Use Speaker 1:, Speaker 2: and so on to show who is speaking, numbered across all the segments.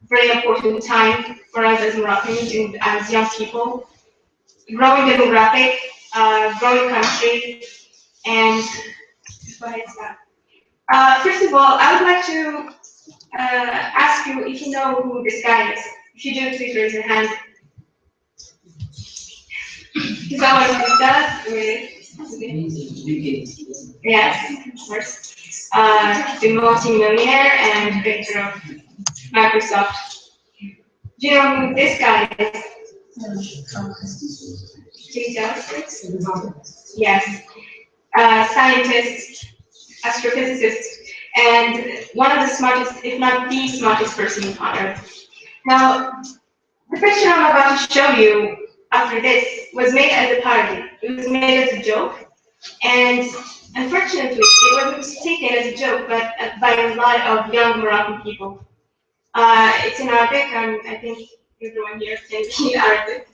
Speaker 1: very important time for us as Moroccans and as young people. Growing demographic, growing country, and first of all, I would like to ask you if you know who this guy is. If you do, please raise your hand. Is that what he does? Yes, of course. The multi-millionaire and director of Microsoft. Do you know who this guy is? Steve Jobs? Yes. Scientist, astrophysicist, and one of the smartest, if not the smartest person on Earth. Now, the picture I'm about to show you after this was made as a parody. It was made as a joke, and unfortunately, it wasn't taken as a joke, but by a lot of young Moroccan people. It's in Arabic, and I think everyone here can read Arabic.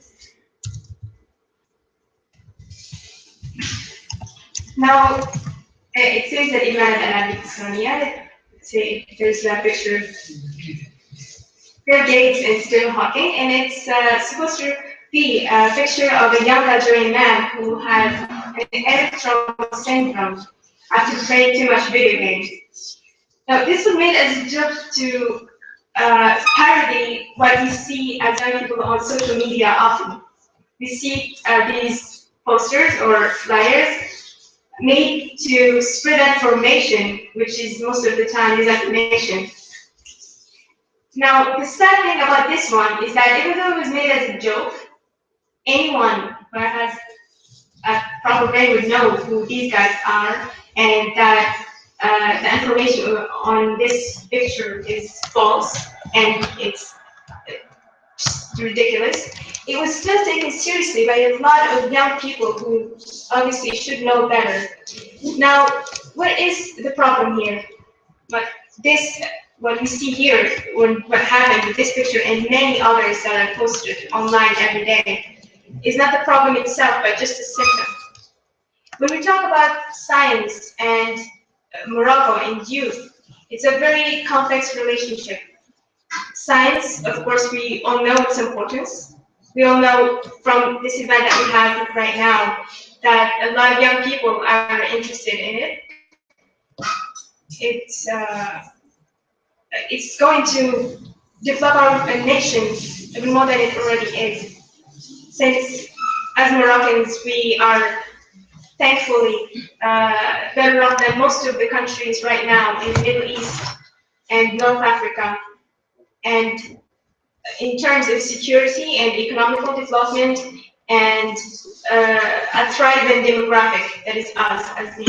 Speaker 1: Now, it says that Iman al-Arabic Islamiyya, there's a picture of Bill Gates and Stephen Hawking, and it's supposed to be a picture of a young Algerian man who had an electronic syndrome after playing too much video games. Now, this was made as a joke to parody what we see as young people on social media often. We see these posters or flyers made to spread information, which is most of the time misinformation. Now, the sad thing about this one is that even though it was made as a joke, anyone who has a proper brain would know who these guys are, and that the information on this picture is false and it's ridiculous. It was still taken seriously by a lot of young people who obviously should know better. Now, what is the problem here? What we see here, what happened with this picture and many others that are posted online every day, is not the problem itself, but just a symptom. When we talk about science and Morocco and youth, it's a very complex relationship. Science, of course, we all know its importance. We all know from this event that we have right now that a lot of young people are interested in it. It's going to develop our nation even more than it already is. Since as Moroccans, we are thankfully better off than most of the countries right now in the Middle East and North Africa. And in terms of security and economical development and a thriving demographic that is us as the.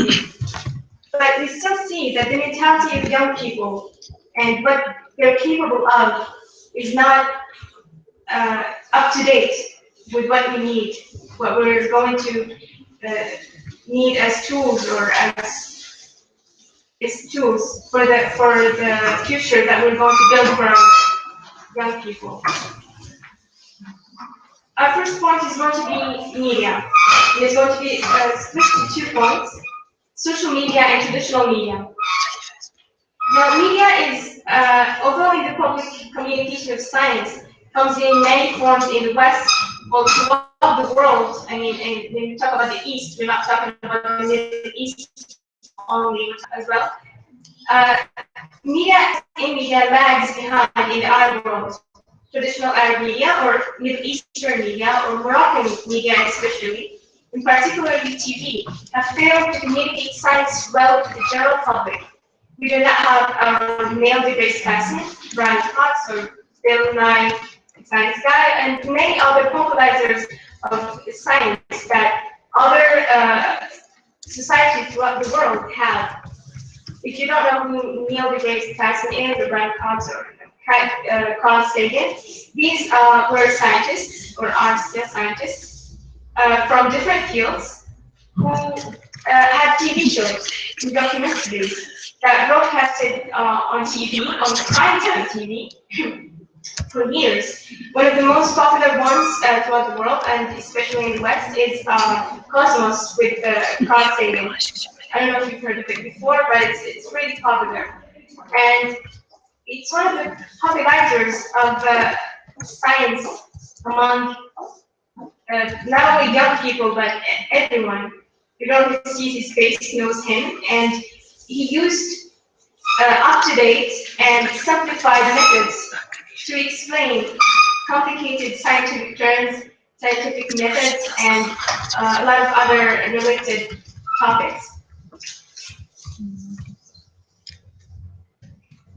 Speaker 1: But we still see that the mentality of young people and what they're capable of is not up to date with what we need, what we're going to need as tools or as tools for the future that we're going to build for our young people. Our first point is going to be media. It is going to be split into 2 points: social media and traditional media. Now, media is, although in the public communication of science comes in many forms in the West, well, throughout the world. I mean, and when we talk about the East, we're not talking about the Middle East only as well. Media lags behind in the Arab world. Traditional Arab media or Middle Eastern media or Moroccan media especially, in particularly TV, have failed to communicate science well to the general public. We do not have our male degree specimens, Brian Cox or Bill Nye, Science Guy, and many other popularizers of science that other societies throughout the world have. If you don't know who Neil deGrasse Tyson is, or Brian Cox, or Carl Sagan, these were scientists, or are still scientists, from different fields who had TV shows and documentaries that broadcasted on TV, on primetime TV, for years. One of the most popular ones throughout the world, and especially in the West, is Cosmos with Carl Sagan. I don't know if you've heard of it before, but it's really popular. And it's one of the popularizers of science among not only young people, but everyone. Everyone who sees his face knows him, and he used up-to-date and simplified methods to explain complicated scientific terms, scientific methods, and a lot of other related topics.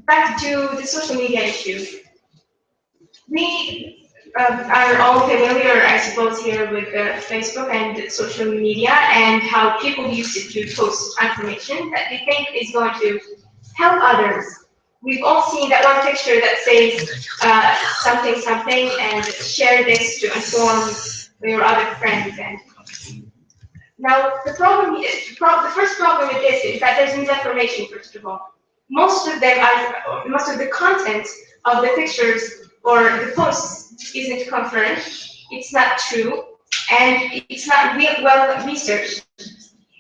Speaker 1: Back to the social media issue. We are all familiar, I suppose, here with Facebook and social media and how people use it to post information that they think is going to help others. We've all seen that one picture that says something and share this to inform your other friends. And now the problem is, the first problem with this is that there's misinformation. First of all, most of the content of the pictures or the posts isn't confirmed. It's not true, and it's not well researched.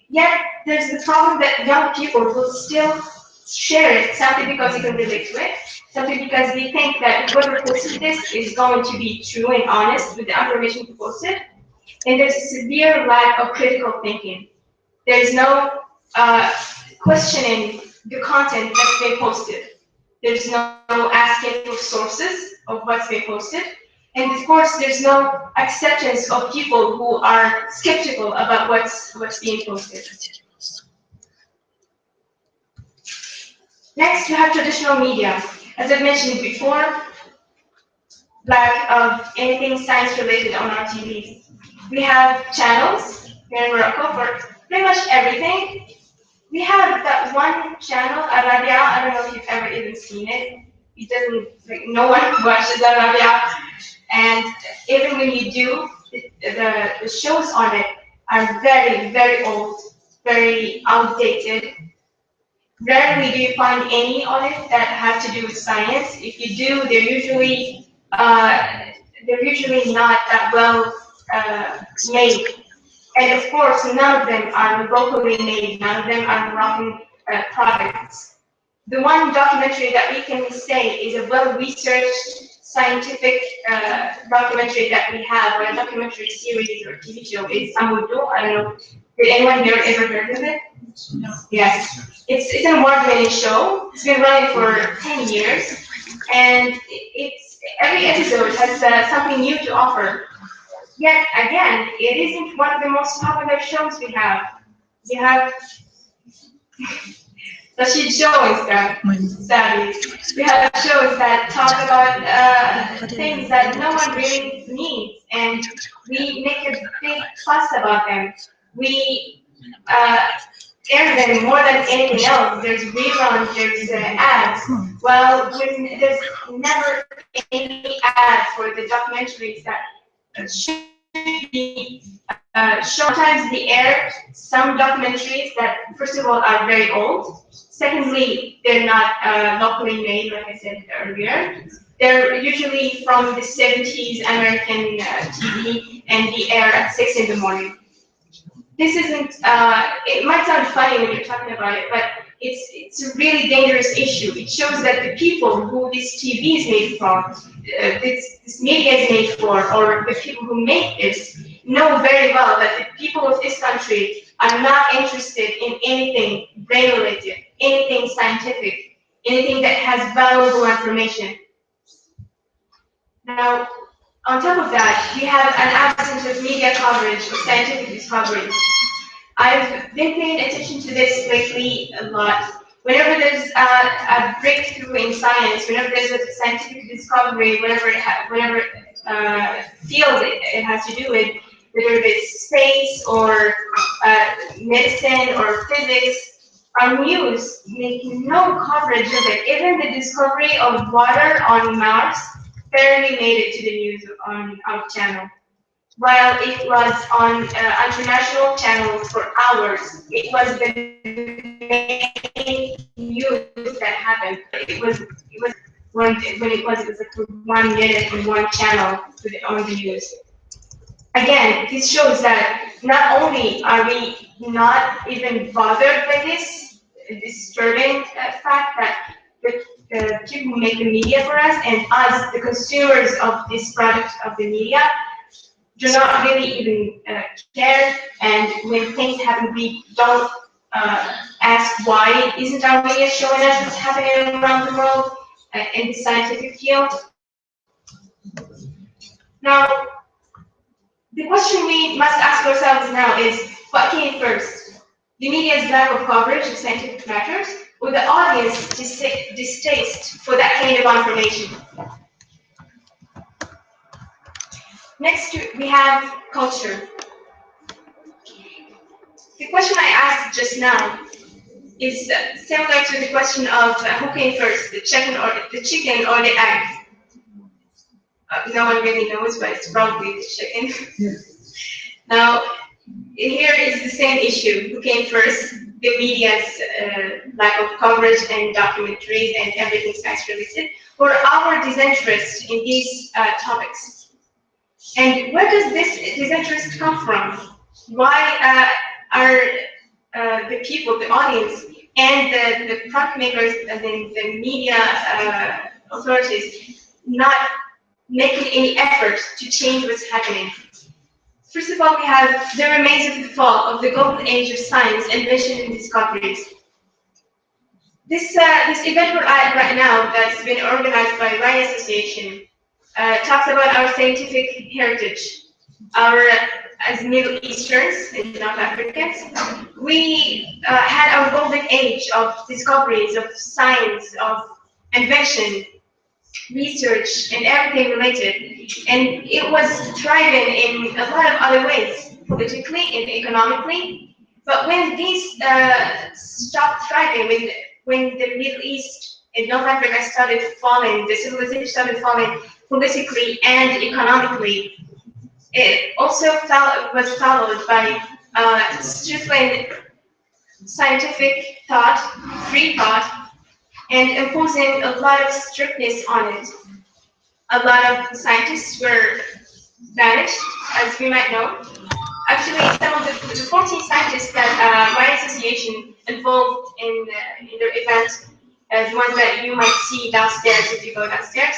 Speaker 1: Yet there's the problem that young people will still share it simply because they can relate to it, simply because they think that whoever posted this is going to be true and honest with the information he posted. And there's a severe lack of critical thinking. There's no questioning the content that's been posted. There's no asking for sources of what's been posted. And of course, there's no acceptance of people who are skeptical about what's being posted. Next, you have traditional media. As I mentioned before, lack of anything science related on our TVs. We have channels here in Morocco for pretty much everything. We have that one channel, Arabia. I don't know if you've ever even seen it. It doesn't, like, no one watches Arabia. And even when you do, the shows on it are very, very old, very outdated. Rarely do you find any on it that have to do with science. If you do, they're usually not that well made. And of course, none of them are locally made. None of them are Moroccan products. The one documentary that we can say is a well-researched scientific documentary that we have, or a documentary series or TV show, is Amudu. I don't know. Did anyone here ever heard of it? No. Yes. It's an award-winning show. It's been running for 10 years, and every episode has something new to offer. Yet again, it isn't one of the most popular shows we have. We have Rashid shows that, sadly. We have shows that talk about things that no one really needs, and we make a big fuss about them. We air them more than anything else. There's reruns, there's ads. Well, when there's never any ads for the documentaries that should be sometimes they air some documentaries that, first of all, are very old. Secondly, they're not locally made, like I said earlier. They're usually from the 70s American TV, and they air at 6 in the morning. This isn't, it might sound funny when you're talking about it, but it's a really dangerous issue. It shows that the people who this TV is made for, this media is made for, or the people who make this, know very well that the people of this country are not interested in anything brain-related, anything scientific, anything that has valuable information. Now, on top of that, we have an absence of media coverage of scientific discoveries. I've been paying attention to this lately a lot. Whenever there's a breakthrough in science, whenever there's a scientific discovery, whatever field it has to do with, whether it's space or medicine or physics, our news make no coverage of it. Even the discovery of water on Mars barely made it to the news on our channel. While it was on international channels for hours, it was the main news that happened. It was when it was like for 1 minute on one channel on the news. Again, this shows that not only are we not even bothered by this disturbing fact that the people who make the media for us, and us, the consumers of this product of the media, do not really even care. And when things happen, we don't ask why isn't our media showing us what's happening around the world in the scientific field. Now, the question we must ask ourselves now is, what came first? The media's lack of coverage of scientific matters, or the audience distaste for that kind of information? Next, we have culture. The question I asked just now is similar to the question of who came first, the chicken or the egg. No one really knows, but it's probably the chicken. Yeah. Now, here is the same issue: who came first? The media's lack of coverage and documentaries and everything science related, or our disinterest in these topics. And where does this disinterest come from? Why are the people, the audience, and the product makers and the media authorities not making any effort to change what's happening? First of all, we have the remains of the fall of the golden age of science, invention, and discoveries. This event we're at right now, that's been organized by Ryan Association, talks about our scientific heritage. As Middle Easterns and North Africans, we had our golden age of discoveries, of science, of invention, research, and everything related. And it was thriving in a lot of other ways, politically and economically. But when these stopped thriving, when the Middle East and North Africa started falling, the civilization started falling politically and economically, it also was followed by stifling scientific thought, free thought, and imposing a lot of strictness on it. A lot of scientists were banished, as we might know. Actually, some of the 14 scientists that my association involved in their event, the ones that you might see downstairs if you go downstairs,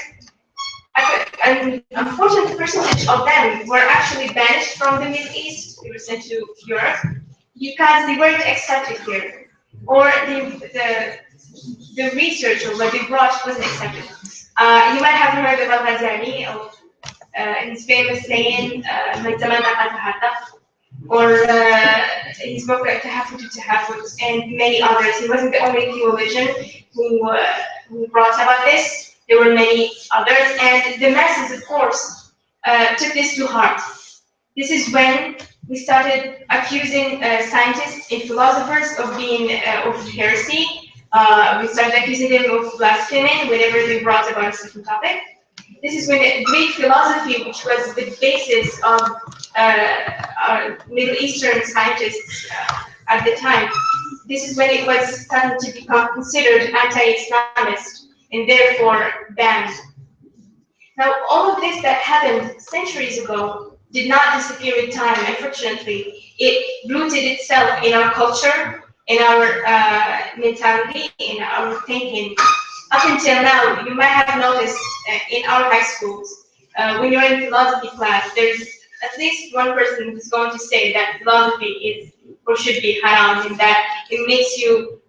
Speaker 1: an unfortunate percentage of them were actually banished from the Middle East. They were sent to Europe because they weren't accepted here, or the research or what they brought wasn't accepted. You might have heard of Al-Ghazali, his famous saying, "من زمان قد تحدث," or his book "Tahafut to Tahafut," and many others. He wasn't the only theologian who brought about this. There were many others, and the masses, of course, took this to heart. This is when we started accusing scientists and philosophers of being of heresy. We started accusing them of blaspheming whenever they brought about a certain topic. This is when Greek philosophy, which was the basis of Middle Eastern scientists at the time, this is when it was starting to become considered anti-Islamist and therefore banned. Now, all of this that happened centuries ago did not disappear with time, unfortunately. It rooted itself in our culture, in our mentality, in our thinking. Up until now, you might have noticed in our high schools, when you're in philosophy class, there's at least one person who's going to say that philosophy is or should be haram, and that it makes you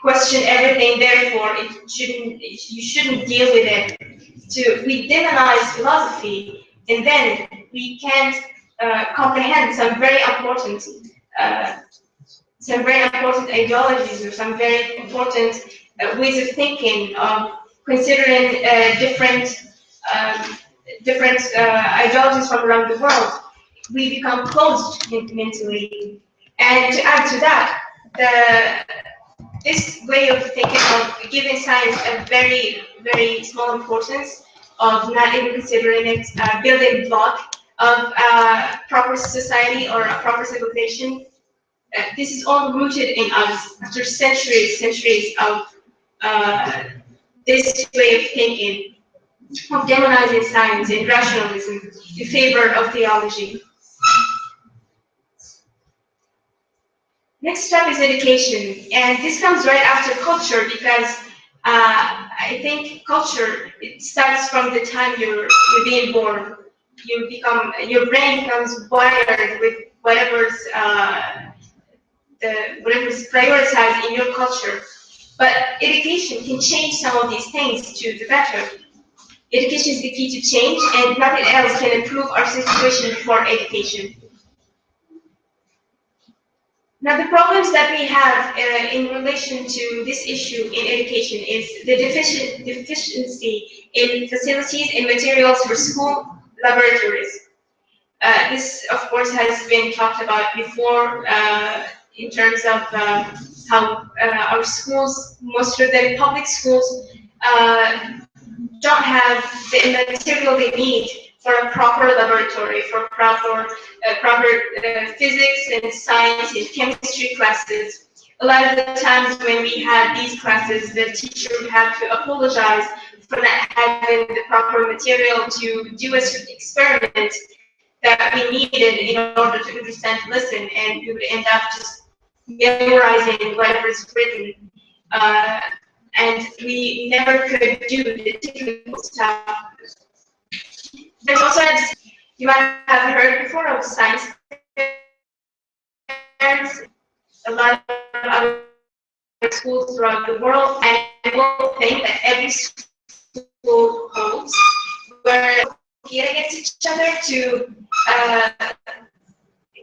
Speaker 1: question everything, therefore you shouldn't deal with it. We demonize philosophy, and then we can't comprehend some very important ideologies or some very important ways of thinking, of considering different ideologies from around the world. We become closed mentally, and to add to that, this way of thinking of giving science a very, very small importance, of not even considering it a building block of a proper society or a proper civilization, this is all rooted in us after centuries of this way of thinking, of demonizing science and rationalism in favor of theology. Next up is education, and this comes right after culture because I think culture, it starts from the time you're being born. Your brain becomes wired with whatever's prioritized in your culture. But education can change some of these things to the better. Education is the key to change, and nothing else can improve our situation before education. Now, the problems that we have in relation to this issue in education is the deficiency in facilities and materials for school laboratories. This, of course, has been talked about before in terms of how our schools, most of them public schools, don't have the material they need for a proper laboratory, for proper physics and science and chemistry classes. A lot of the times when we had these classes, the teacher would have to apologize for not having the proper material to do an experiment that we needed in order to understand the lesson, and we would end up just memorizing whatever is written. And we never could do the technical stuff. There's also, you might have heard before of science fairs. A lot of other schools throughout the world, and I will think that every school holds, where compete against each other to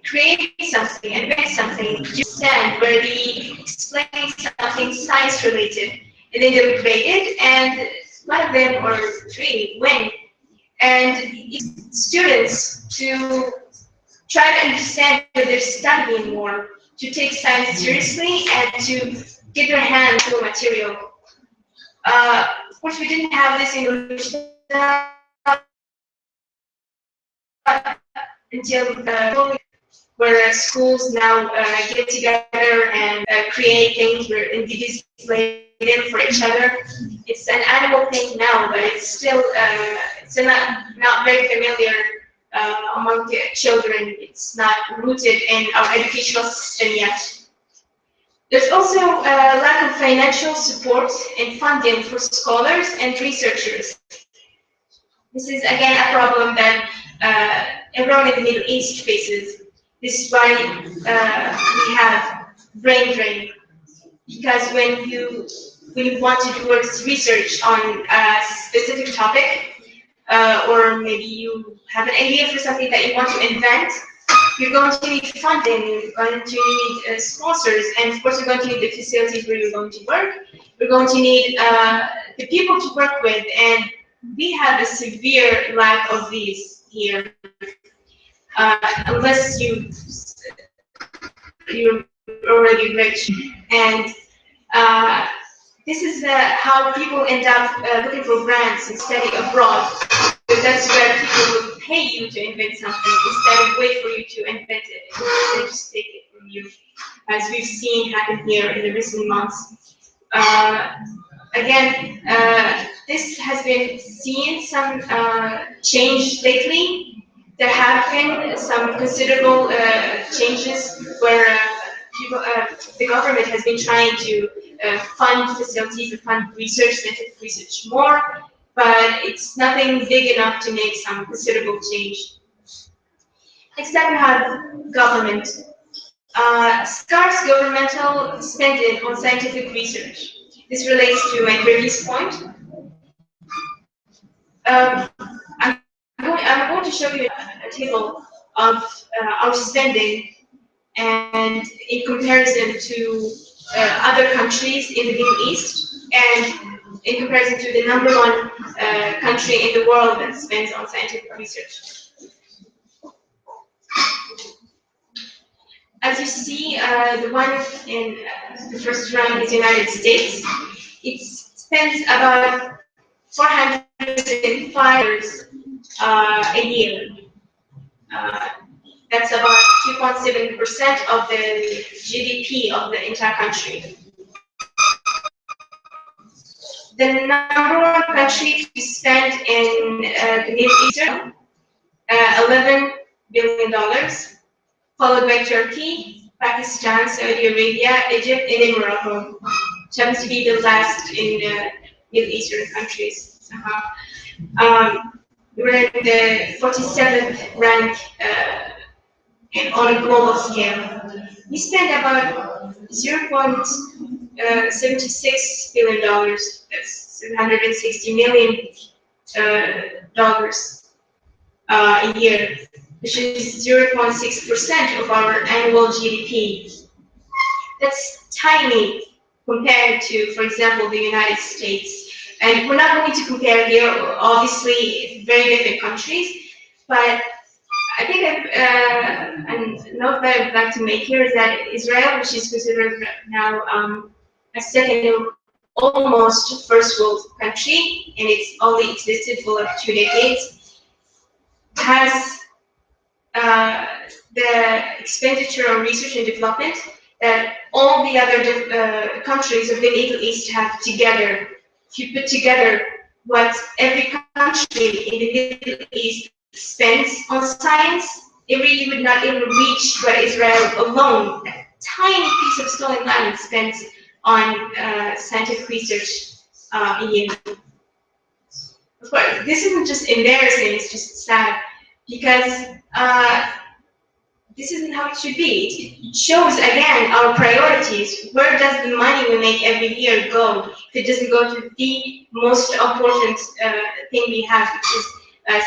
Speaker 1: create something, invent something, understand, where they explain something science related, and then they grade it, and one of them or three win. And it's students to try to understand that they're studying more, to take science seriously, and to get their hands on material. Of course, we didn't have this in until where schools now get together and create things and display them for each other. It's an animal thing now, but it's still not very familiar among the children. It's not rooted in our educational system yet. There's also a lack of financial support and funding for scholars and researchers. This is again a problem that everyone in the Middle East faces. This is why we have brain drain, because when you want to do research on a specific topic, or maybe you have an idea for something that you want to invent, you're going to need funding, you're going to need sponsors, and of course you're going to need the facilities where you're going to work. You're going to need the people to work with, and we have a severe lack of these here. Unless you're already rich, and this is how people end up looking for grants and study abroad. But that's where people will pay you to invent something instead of wait for you to invent it and just take it from you, as we've seen happen here in the recent months. Again, this has been seeing some change lately. There have been some considerable changes where the government has been trying to fund facilities and fund research, scientific research more, but it's nothing big enough to make some considerable change. Next up, we have government. Scarce governmental spending on scientific research. This relates to my previous point. I'm going to show you a table of our spending, and in comparison to other countries in the Middle East, and in comparison to the #1 country in the world that spends on scientific research. As you see, the one in the first round is the United States. It spends about $405 a year. That's about 2.7% of the GDP of the entire country. The #1 country to spend in the Middle Eastern, $11 billion, followed by Turkey, Pakistan, Saudi Arabia, Egypt, and then Morocco, which happens to be the last in Middle Eastern countries somehow. We're in the 47th rank on a global scale. We spend about $0.76 billion, that's $760 million a year, which is 0.6% of our annual GDP. That's tiny compared to, for example, the United States. And we're not going to compare here, obviously, very different countries, but I think a note that I'd like to make here is that Israel, which is considered now a second, almost first world country, and it's only existed for like 2 decades, has the expenditure on research and development that all the other countries of the Middle East have together. If you put together what every country in the Middle East spends on science, it really would not even reach what Israel alone, a tiny piece of stolen land, spends on scientific research a year. Of course, this isn't just embarrassing, it's just sad, because this isn't how it should be. It shows, again, our priorities. Where does the money we make every year go if it doesn't go to the most important thing we have, which is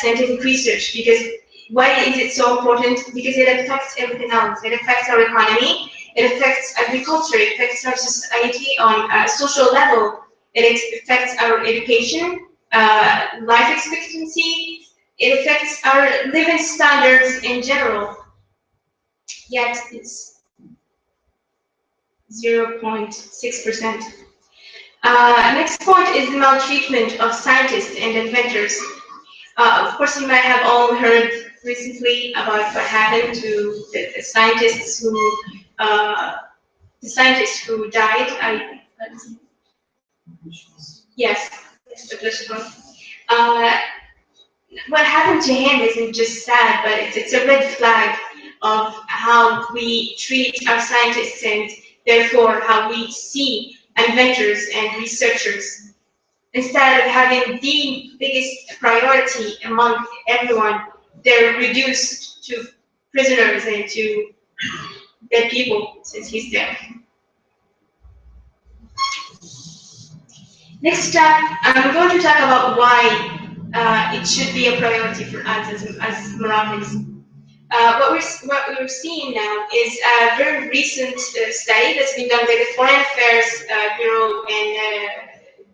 Speaker 1: scientific research? Because why is it so important? Because it affects everything else. It affects our economy. It affects agriculture. It affects our society on a social level. It affects our education, life expectancy. It affects our living standards in general. Yet it's 0.6%. Next point is the maltreatment of scientists and inventors. Of course, you might have all heard recently about what happened to the scientists who died. Yes, what happened to him isn't just sad, but it's a red flag of how we treat our scientists and therefore how we see inventors and researchers. Instead of having the biggest priority among everyone, they're reduced to prisoners and to dead people since he's dead. Next up, I'm going to talk about why it should be a priority for us as Moroccans. What we're seeing now is a very recent study that's been done by the Foreign Affairs Bureau in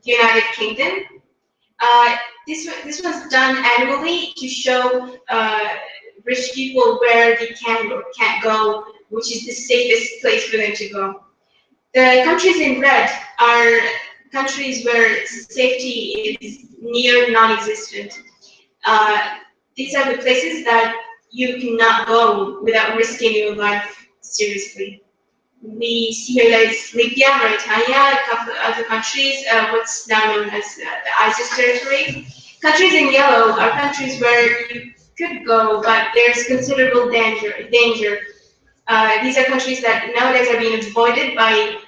Speaker 1: the United Kingdom. This was done annually to show rich people where they can or can't go, which is the safest place for them to go. The countries in red are countries where safety is near non-existent. These are the places that you cannot go without risking your life seriously. We see here that it's Libya, Mauritania, a couple of other countries, what's now known as the ISIS territory. Countries in yellow are countries where you could go, but there's considerable danger. These are countries that nowadays are being avoided by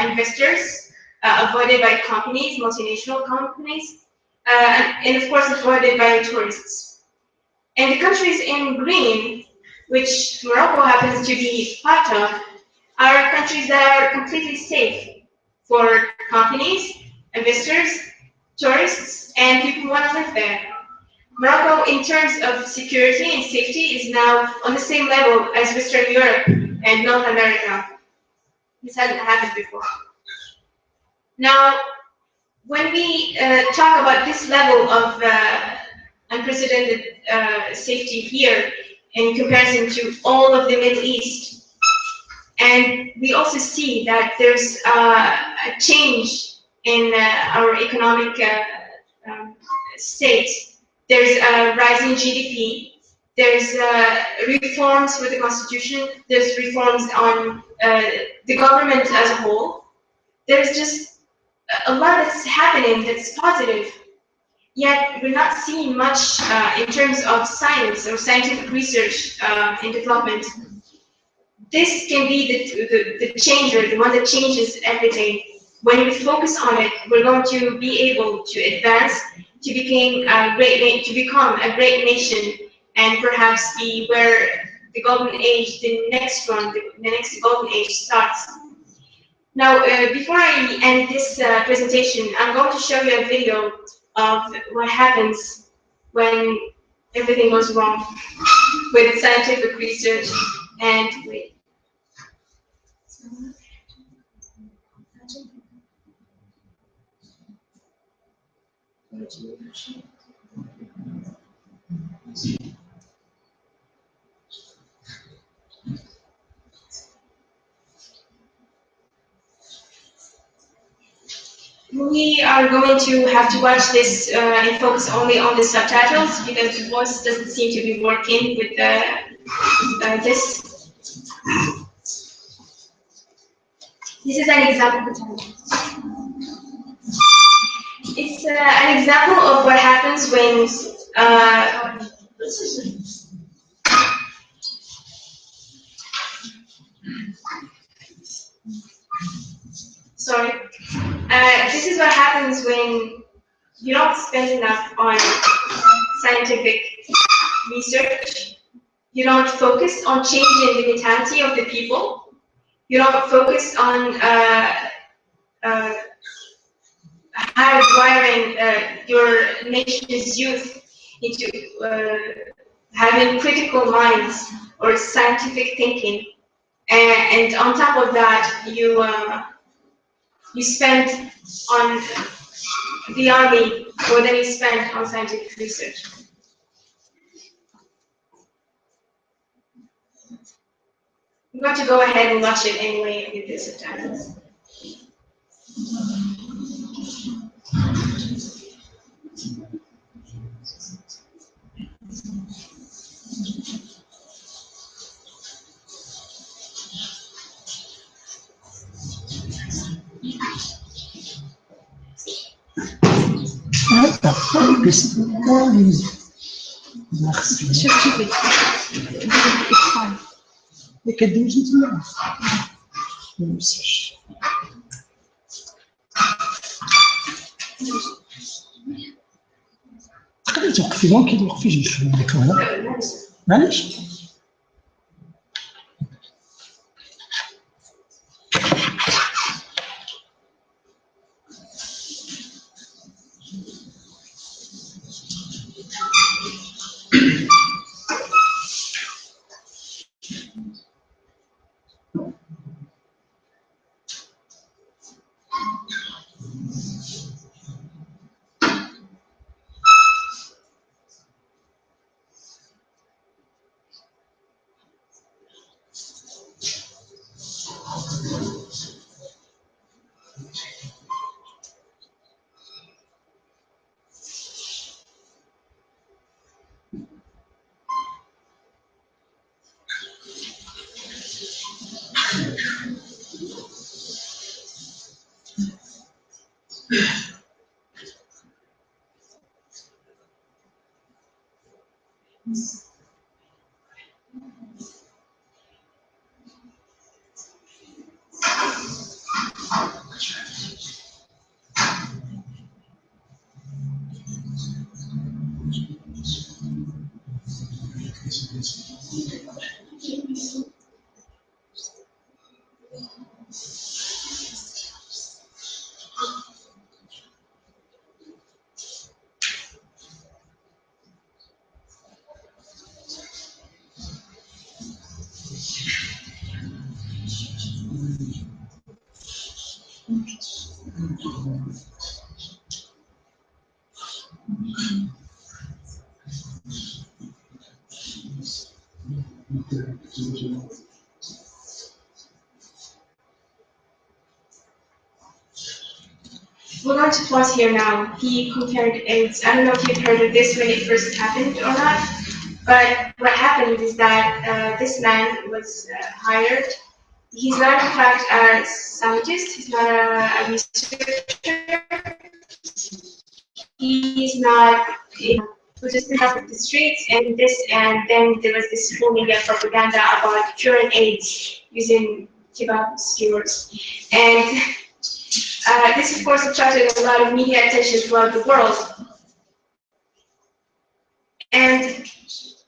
Speaker 1: investors, avoided by companies, multinational companies, and of course avoided by tourists. And the countries in green, which Morocco happens to be part of, are countries that are completely safe for companies, investors, tourists, and people who want to live there. Morocco, in terms of security and safety, is now on the same level as Western Europe and North America. This hasn't happened before. Now, when we talk about this level of unprecedented safety here in comparison to all of the Middle East, and we also see that there's a change in our economic state. There's a rising GDP. There's reforms with the constitution. There's reforms on the government as a whole. There's just a lot that's happening that's positive. Yet we're not seeing much in terms of science or scientific research and development. this can be the changer, the one that changes everything. When we focus on it, we're going to be able to advance, to become a great nation, and perhaps be where the golden age, the next one, the next golden age starts. Now, before I end this presentation, I'm going to show you a video of what happens when everything goes wrong with scientific research and wait. We are going to have to watch this and focus only on the subtitles because the voice doesn't seem to be working with this. This is an example. It's an example of what happens when sorry. This is what happens when you don't spend enough on scientific research. You don't focus on changing the mentality of the people. You don't focus on hardwiring your nation's youth into having critical minds or scientific thinking. And on top of that, you spend on the army more than you spend on scientific research. I'm going to go ahead and watch it anyway with the subtitles.
Speaker 2: تقدري توقفي ممكن توقفي جي نخدم لك هنا معليش
Speaker 1: We're going to pause here now. He compared eggs. I don't know if you've heard of this when it first happened or not, but what happened is that this man was hired. He's not, in fact, a scientist. He's not a researcher. He's not who just up the streets and this, and then there was this whole media propaganda about curing AIDS using kebab skewers. And this, of course, attracted a lot of media attention throughout the world. And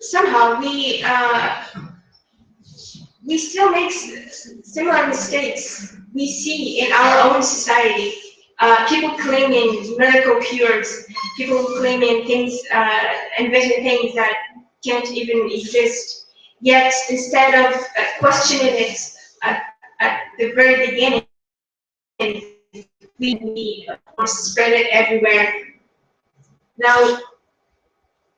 Speaker 1: somehow we still make similar mistakes. We see in our own society people claiming miracle cures, people claiming things, envisioning things that can't even exist. Yet instead of questioning it at the very beginning, we spread it everywhere. Now,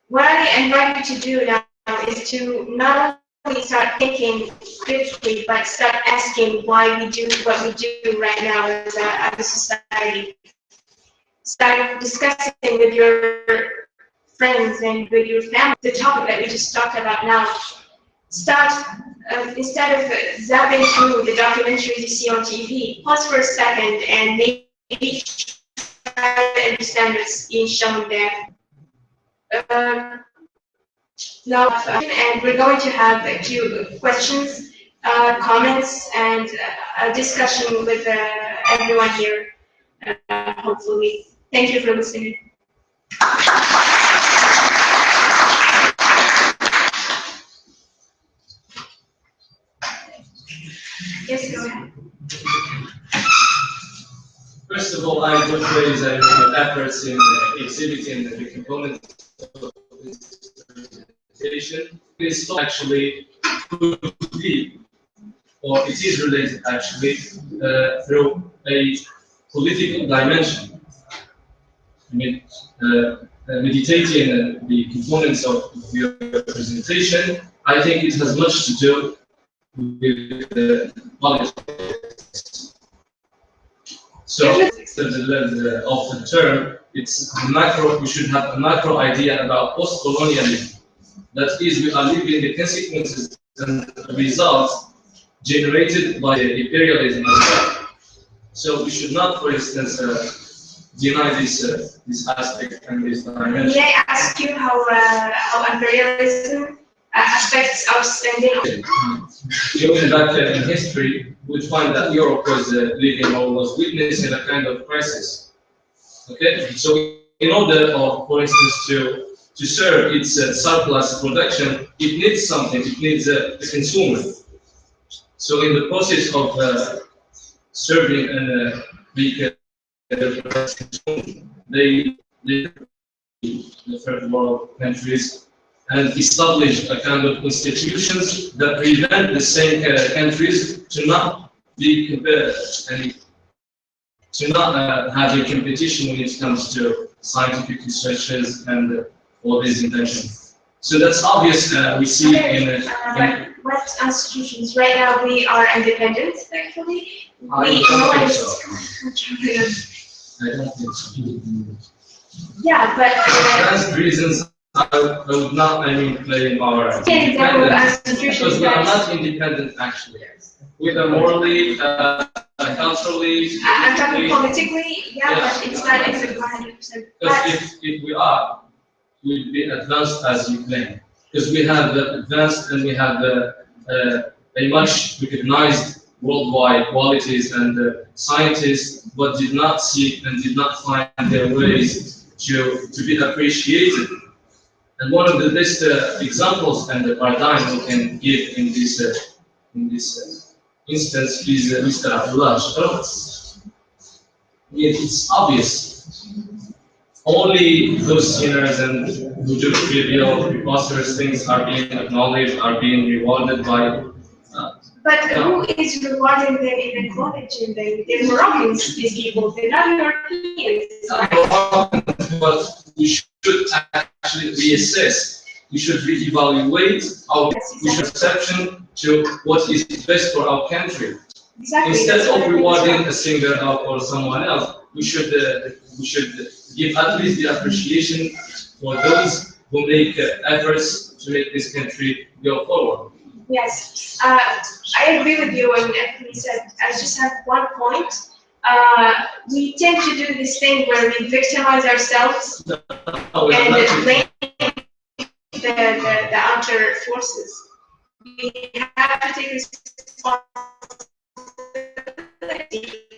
Speaker 1: what I invite you to do now is to not only start thinking critically, but start asking why we do what we do right now as a society. Start discussing with your friends and with your family the topic that we just talked about now. Start, instead of zapping through the documentaries you see on TV, pause for a second and maybe try to understand what's being shown there. Now, and we're going to have a few questions, comments, and a discussion with everyone here, hopefully. Thank you for listening. Yes, go ahead.
Speaker 3: First of all, I would praise your efforts in exhibiting the components of this presentation. It's actually could be, or it is related actually, through a political dimension. I mean, meditating the components of your presentation, I think it has much to do with politics. So, instead of the term, it's macro. We should have a macro idea about post-colonialism. That is, we are living the consequences and the results generated by imperialism as well. So we should not, for instance, deny this aspect and this dimension.
Speaker 1: May I ask you how imperialism affects our spending?
Speaker 3: Going back in history, we find that Europe was living or was witnessing a kind of crisis. Okay, so in order, for instance, to serve its surplus production, it needs something. It needs a consumer. So in the process of serving and the third world countries and establish a kind of institutions that prevent the same countries to not be compared and to not have a competition when it comes to scientific researches and all these inventions. So that's obvious. We see
Speaker 1: what institutions? Right now we are independent, actually.
Speaker 3: I don't think so.
Speaker 1: Yeah, but
Speaker 3: that's reasons I would not, claim our independence, because we are not independent actually. We are morally, culturally,
Speaker 1: I'm talking politically, but it's not exactly 100%.
Speaker 3: Because if we are, we'll be advanced as you claim. Because we have advanced and we have a much recognized worldwide qualities and scientists, but did not seek and did not find their ways to be appreciated. And one of the best examples and the paradigm we can give in this instance is Mr. Abdullah Shakrat. It's obvious. Only those sinners and who do trivial, preposterous things are being acknowledged, are being rewarded by.
Speaker 1: But who is rewarding them and acknowledging them? They're Moroccans, these people. They're not Europeans.
Speaker 3: But we should actually reassess. We should reevaluate our perception to what is best for our country.
Speaker 1: Exactly.
Speaker 3: Instead of rewarding a singer or someone else, we should give at least the appreciation for those who make efforts to make this country go forward.
Speaker 1: Yes, I agree with you. And he said, I just have one point. We tend to do this thing where we victimize ourselves and blame the outer forces. We have to take responsibility